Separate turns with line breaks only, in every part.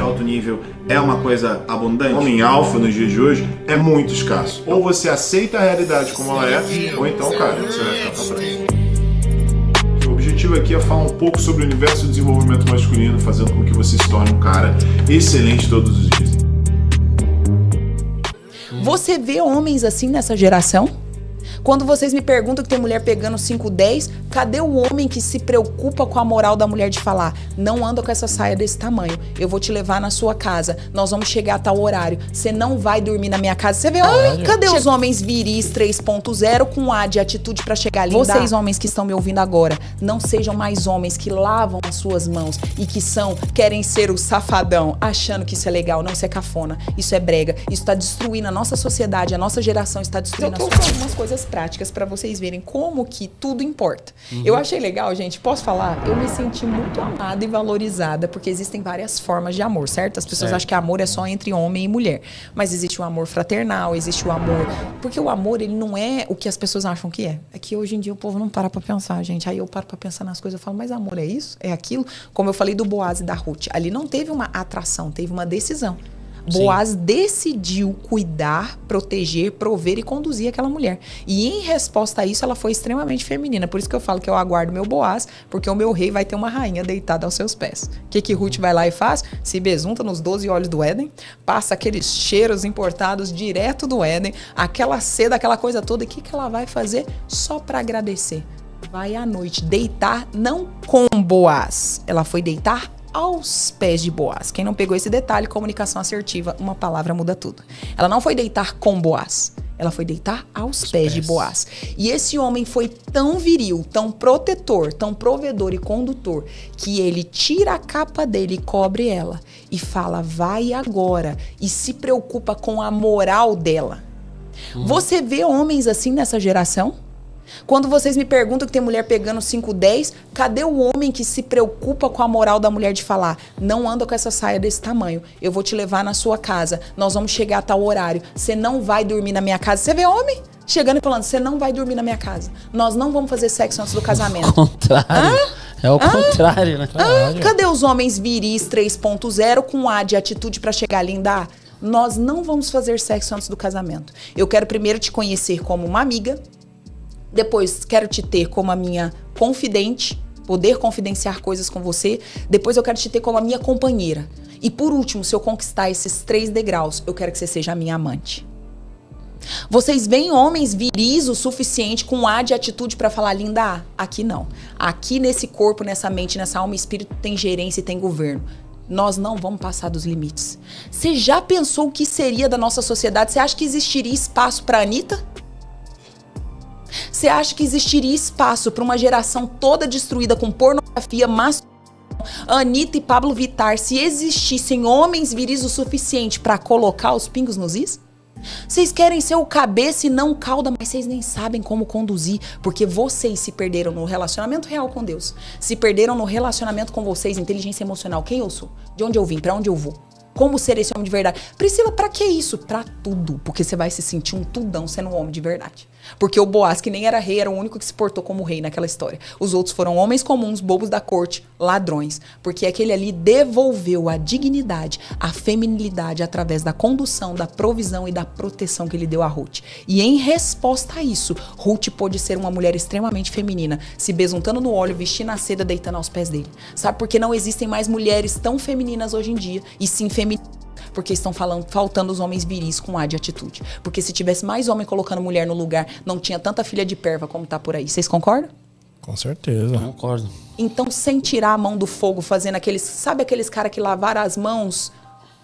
alto nível é uma coisa abundante? Homem alfa nos dias de hoje é muito escasso. Ou você aceita a realidade como ela é, ou então, cara, você vai ficar pra trás. O objetivo aqui é falar um pouco sobre o universo do desenvolvimento masculino, fazendo com que você se torne um cara excelente todos os dias.
Você vê homens assim nessa geração? Quando vocês me perguntam que tem mulher pegando 5-10, cadê o homem que se preocupa com a moral da mulher de falar: não anda com essa saia desse tamanho, eu vou te levar na sua casa, nós vamos chegar a tal horário, você não vai dormir na minha casa? Você vê homem? Cadê os homens viris 3.0 com A de atitude pra chegar ali? Vocês homens que estão me ouvindo agora, não sejam mais homens que lavam as suas mãos e que querem ser o safadão, achando que isso é legal. Não, isso é cafona, isso é brega, isso tá destruindo a nossa sociedade, a nossa geração está destruindo algumas coisas práticas para vocês verem como que tudo importa. Eu achei legal, gente, posso falar? Eu me senti muito amada e valorizada, porque existem várias formas de amor, certo? As pessoas acham que amor é só entre homem e mulher, mas existe o amor fraternal, existe o amor... Porque o amor, ele não é o que as pessoas acham que é. É que hoje em dia o povo não para pra pensar, gente. Aí eu paro pra pensar nas coisas e falo: mas amor é isso? É aquilo? Como eu falei do Boaz e da Ruth, ali não teve uma atração, teve uma decisão. Boaz decidiu cuidar, proteger, prover e conduzir aquela mulher. E em resposta a isso, ela foi extremamente feminina. Por isso que eu falo que eu aguardo meu Boaz, porque o meu rei vai ter uma rainha deitada aos seus pés. O que Ruth vai lá e faz? Se besunta nos 12 olhos do Éden, passa aqueles cheiros importados direto do Éden, aquela seda, aquela coisa toda. E o que ela vai fazer? Só para agradecer. Vai à noite deitar, não com Boaz. Ela foi deitar aos pés de Boaz. Quem não pegou esse detalhe, comunicação assertiva, uma palavra muda tudo. Ela não foi deitar com Boaz, ela foi deitar aos pés de Boaz. E esse homem foi tão viril, tão protetor, tão provedor e condutor, que ele tira a capa dele e cobre ela e fala: vai agora, e se preocupa com a moral dela. Você vê homens assim nessa geração? Quando vocês me perguntam que tem mulher pegando 5-10, cadê o homem que se preocupa com a moral da mulher de falar: não anda com essa saia desse tamanho, eu vou te levar na sua casa, nós vamos chegar a tal horário, você não vai dormir na minha casa? Você vê homem chegando e falando: você não vai dormir na minha casa, nós não vamos fazer sexo antes do casamento.
O contrário. É o contrário, né?
Cadê os homens viris 3.0 com A de atitude pra chegar linda? Nós não vamos fazer sexo antes do casamento. Eu quero primeiro te conhecer como uma amiga, depois quero te ter como a minha confidente, poder confidenciar coisas com você. Depois eu quero te ter como a minha companheira. E por último, se eu conquistar esses 3 degraus, eu quero que você seja a minha amante. Vocês veem homens viris o suficiente com A de atitude para falar: linda? Aqui não. Aqui nesse corpo, nessa mente, nessa alma e espírito tem gerência e tem governo. Nós não vamos passar dos limites. Você já pensou o que seria da nossa sociedade? Você acha que existiria espaço para Anitta? Você acha que existiria espaço para uma geração toda destruída com pornografia, Anitta e Pablo Vittar, se existissem homens viris o suficiente para colocar os pingos nos is? Vocês querem ser o cabeça e não o cauda, mas vocês nem sabem como conduzir, porque vocês se perderam no relacionamento real com Deus. Se perderam no relacionamento com vocês, inteligência emocional. Quem eu sou? De onde eu vim? Para onde eu vou? Como ser esse homem de verdade? Priscila, pra que isso? Pra tudo. Porque você vai se sentir um tudão sendo um homem de verdade. Porque o Boaz, que nem era rei, era o único que se portou como rei naquela história. Os outros foram homens comuns, bobos da corte, ladrões. Porque aquele ali devolveu a dignidade, a feminilidade através da condução, da provisão e da proteção que ele deu a Ruth. E em resposta a isso, Ruth pôde ser uma mulher extremamente feminina, se besuntando no óleo, vestindo a seda, deitando aos pés dele. Sabe por que não existem mais mulheres tão femininas hoje em dia? E sim femininas. Porque estão faltando os homens viris com A de atitude. Porque se tivesse mais homem colocando mulher no lugar, não tinha tanta filha de perva como tá por aí. Vocês concordam?
Com certeza.
Concordo.
Então, sem tirar a mão do fogo, fazendo aqueles... Sabe aqueles caras que lavaram as mãos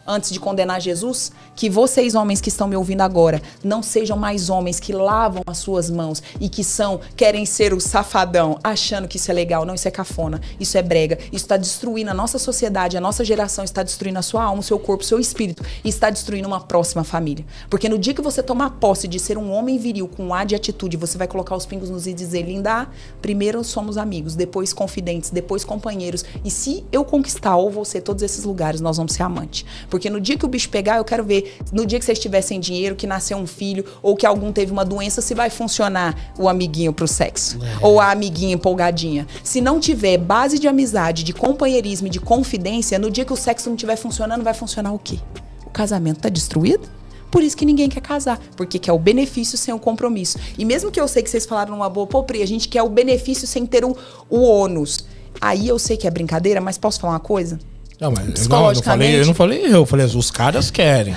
antes de condenar Jesus? Que vocês, homens que estão me ouvindo agora, não sejam mais homens que lavam as suas mãos e que querem ser o safadão, achando que isso é legal. Não, isso é cafona, isso é brega. Isso está destruindo a nossa sociedade, a nossa geração, está destruindo a sua alma, o seu corpo, o seu espírito e está destruindo uma próxima família. Porque no dia que você tomar posse de ser um homem viril com A de atitude, você vai colocar os pingos nos i e dizer: linda, primeiro somos amigos, depois confidentes, depois companheiros. E se eu conquistar ou você todos esses lugares, nós vamos ser amantes. Porque Porque no dia que o bicho pegar, eu quero ver, no dia que vocês estiver sem dinheiro, que nasceu um filho, ou que algum teve uma doença, se vai funcionar o amiguinho pro sexo. Ou a amiguinha empolgadinha. Se não tiver base de amizade, de companheirismo e de confidência, no dia que o sexo não estiver funcionando, vai funcionar o quê? O casamento tá destruído? Por isso que ninguém quer casar, porque quer o benefício sem o compromisso. E mesmo que eu sei que vocês falaram numa boa, pô, Pri, a gente quer o benefício sem ter o ônus. Aí eu sei que é brincadeira, mas posso falar uma coisa?
Não, mas eu não falei, os caras querem.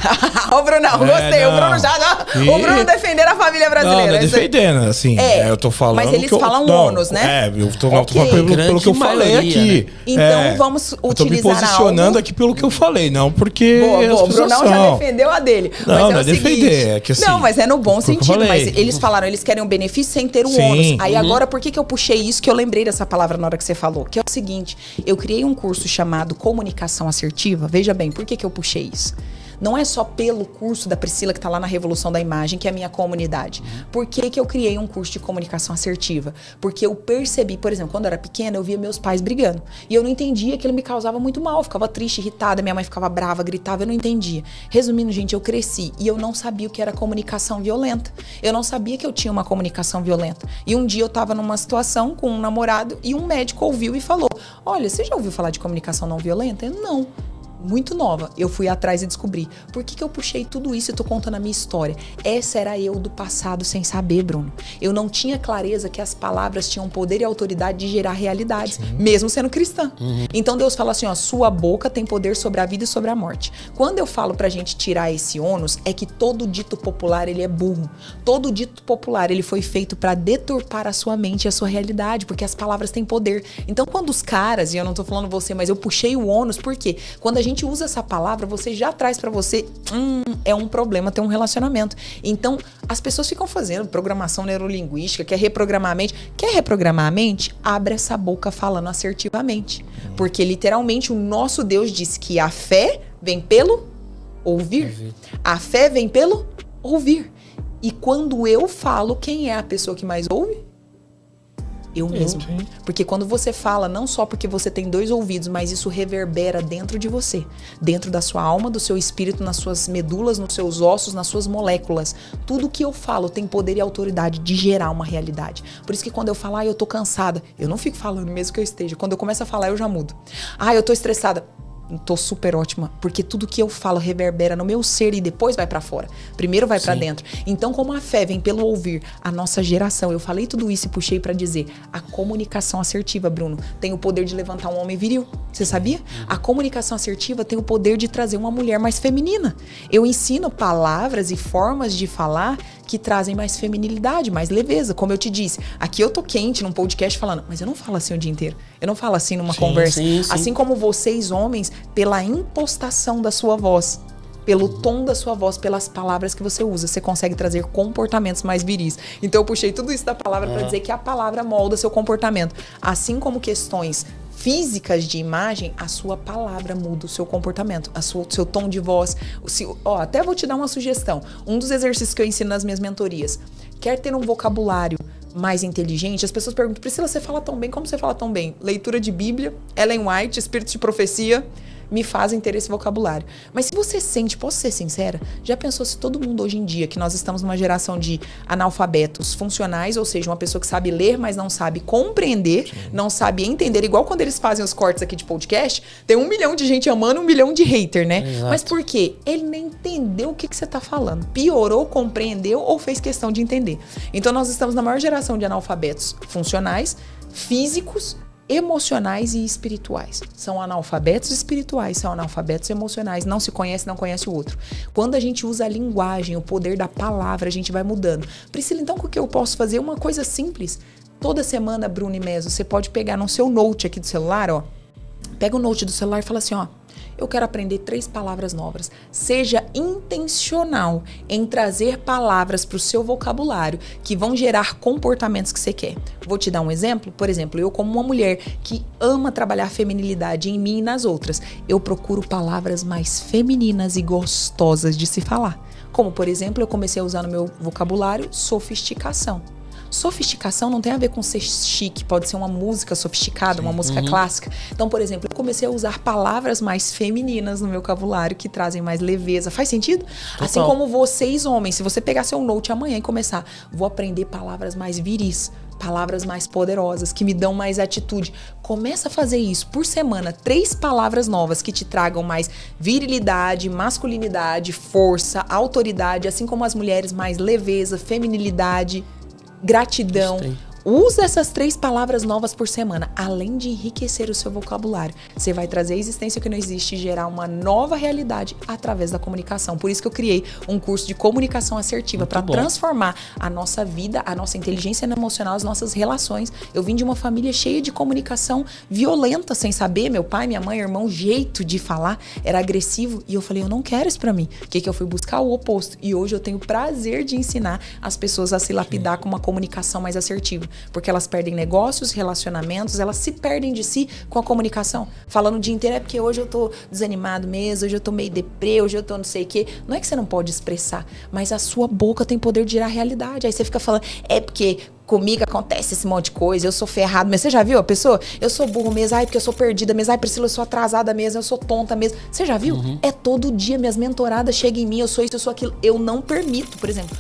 O Bruno, gostei. O Bruno já. O Bruno defendendo a família brasileira.
Não é defendendo, assim. Eu tô falando.
Mas eles falam ônus, né?
Eu tô falando pelo que eu falei aqui.
Né? Então vamos utilizar.
Eu tô me posicionando aqui pelo que eu falei, não porque.
O Brunão já defendeu a dele.
Não, não é defender. É que, assim,
não, mas é no bom sentido. Mas eles falaram, eles querem um benefício sem ter o ônus. Aí agora, por que eu puxei isso? Que eu lembrei dessa palavra na hora que você falou. Que é o seguinte: eu criei um curso chamado Comunicação Assertiva. Veja bem, por que eu puxei isso? Não é só pelo curso da Priscila que está lá na Revolução da Imagem, que é a minha comunidade. Por que eu criei um curso de comunicação assertiva? Porque eu percebi, por exemplo, quando eu era pequena, eu via meus pais brigando. E eu não entendia, aquilo me causava muito mal. Eu ficava triste, irritada, minha mãe ficava brava, gritava, eu não entendia. Resumindo, gente, eu cresci e eu não sabia o que era comunicação violenta. Eu não sabia que eu tinha uma comunicação violenta. E um dia eu estava numa situação com um namorado e um médico ouviu e falou: olha, você já ouviu falar de comunicação não violenta? Eu, não. Muito nova, eu fui atrás e descobri. Por que eu puxei tudo isso e tô contando a minha história? Essa era eu do passado sem saber, Bruno. Eu não tinha clareza que as palavras tinham poder e autoridade de gerar realidades, mesmo sendo cristã. Então Deus fala assim, ó, sua boca tem poder sobre a vida e sobre a morte. Quando eu falo pra gente tirar esse ônus, é que todo dito popular, ele é burro. Todo dito popular, ele foi feito pra deturpar a sua mente e a sua realidade, porque as palavras têm poder. Então quando os caras, e eu não tô falando você, mas eu puxei o ônus, por quê? Quando a gente usa essa palavra, você já traz pra você, é um problema ter um relacionamento. Então, as pessoas ficam fazendo programação neurolinguística, quer reprogramar a mente. Quer reprogramar a mente? Abre essa boca falando assertivamente. Porque, literalmente, o nosso Deus diz que a fé vem pelo ouvir. A fé vem pelo ouvir. E quando eu falo, quem é a pessoa que mais ouve? Eu mesmo. Porque quando você fala, não só porque você tem 2 ouvidos, mas isso reverbera dentro de você. Dentro da sua alma, do seu espírito, nas suas medulas, nos seus ossos, nas suas moléculas. Tudo que eu falo tem poder e autoridade de gerar uma realidade. Por isso que quando eu falo, eu tô cansada, eu não fico falando mesmo que eu esteja. Quando eu começo a falar, eu já mudo. Eu tô estressada. Tô super ótima, porque tudo que eu falo reverbera no meu ser e depois vai pra fora. Primeiro vai pra dentro. Então, como a fé vem pelo ouvir, a nossa geração, eu falei tudo isso e puxei pra dizer, a comunicação assertiva, Bruno, tem o poder de levantar um homem viril. Você sabia? A comunicação assertiva tem o poder de trazer uma mulher mais feminina. Eu ensino palavras e formas de falar que trazem mais feminilidade, mais leveza. Como eu te disse, aqui eu tô quente num podcast falando, mas eu não falo assim o dia inteiro. Eu não falo assim numa conversa. Assim como vocês, homens, pela impostação da sua voz, pelo tom da sua voz, pelas palavras que você usa, você consegue trazer comportamentos mais viris. Então eu puxei tudo isso da palavra para dizer que a palavra molda seu comportamento. Assim como questões físicas de imagem, a sua palavra muda o seu comportamento, o seu tom de voz. Até vou te dar uma sugestão. Um dos exercícios que eu ensino nas minhas mentorias. Quer ter um vocabulário mais inteligente? As pessoas perguntam, Priscila, você fala tão bem? Como você fala tão bem? Leitura de Bíblia, Ellen White, Espírito de Profecia, me fazem ter esse vocabulário. Mas se você sente, posso ser sincera, já pensou se todo mundo hoje em dia, que nós estamos numa geração de analfabetos funcionais, ou seja, uma pessoa que sabe ler, mas não sabe compreender, não sabe entender, igual quando eles fazem os cortes aqui de podcast, tem 1 milhão de gente amando, 1 milhão de hater, né?
Exato.
Mas por quê? Ele nem entendeu o que você tá falando. Piorou, compreendeu ou fez questão de entender. Então nós estamos na maior geração de analfabetos funcionais, físicos, emocionais e espirituais. São analfabetos espirituais, são analfabetos emocionais, não se conhece, não conhece o outro. Quando a gente usa a linguagem, o poder da palavra, a gente vai mudando. Priscila, então o que eu posso fazer? Uma coisa simples. Toda semana, Bruno e Meso, você pode pegar no seu note aqui do celular, ó. Pega o note do celular e fala assim, ó. Eu quero aprender 3 palavras novas. Seja intencional em trazer palavras para o seu vocabulário que vão gerar comportamentos que você quer. Vou te dar um exemplo. Por exemplo, eu como uma mulher que ama trabalhar a feminilidade em mim e nas outras, eu procuro palavras mais femininas e gostosas de se falar. Como, por exemplo, eu comecei a usar no meu vocabulário sofisticação. Sofisticação não tem a ver com ser chique, pode ser uma música sofisticada, uma música clássica. Então, por exemplo, eu comecei a usar palavras mais femininas no meu vocabulário, que trazem mais leveza. Faz sentido?
Total.
Assim como vocês, homens, se você pegar seu note amanhã e começar, vou aprender palavras mais viris, palavras mais poderosas, que me dão mais atitude. Começa a fazer isso por semana. 3 palavras novas que te tragam mais virilidade, masculinidade, força, autoridade, assim como as mulheres mais leveza, feminilidade, gratidão.
Gostei.
Usa essas 3 palavras novas por semana. Além de enriquecer o seu vocabulário, você vai trazer a existência que não existe e gerar uma nova realidade através da comunicação. Por isso que eu criei um curso de comunicação assertiva para transformar a nossa vida, a nossa inteligência emocional, as nossas relações. Eu vim de uma família cheia de comunicação violenta, sem saber. Meu pai, minha mãe, irmão, jeito de falar era agressivo. E eu falei, eu não quero isso para mim. O que eu fui buscar? O oposto. E hoje eu tenho o prazer de ensinar as pessoas a se lapidar com uma comunicação mais assertiva. Porque elas perdem negócios, relacionamentos, elas se perdem de si com a comunicação. Falando o dia inteiro, é porque hoje eu tô desanimado mesmo, hoje eu tô meio deprê, hoje eu tô não sei o quê. Não é que você não pode expressar, mas a sua boca tem poder de gerar realidade. Aí você fica falando, é porque comigo acontece esse monte de coisa, eu sou ferrado. Mas você já viu a pessoa? Eu sou burro mesmo, ai, porque eu sou perdida mesmo, ai, Priscila, eu sou atrasada mesmo, eu sou tonta mesmo. Você já viu? É todo dia, minhas mentoradas chegam em mim, eu sou isso, eu sou aquilo. Eu não permito, por exemplo,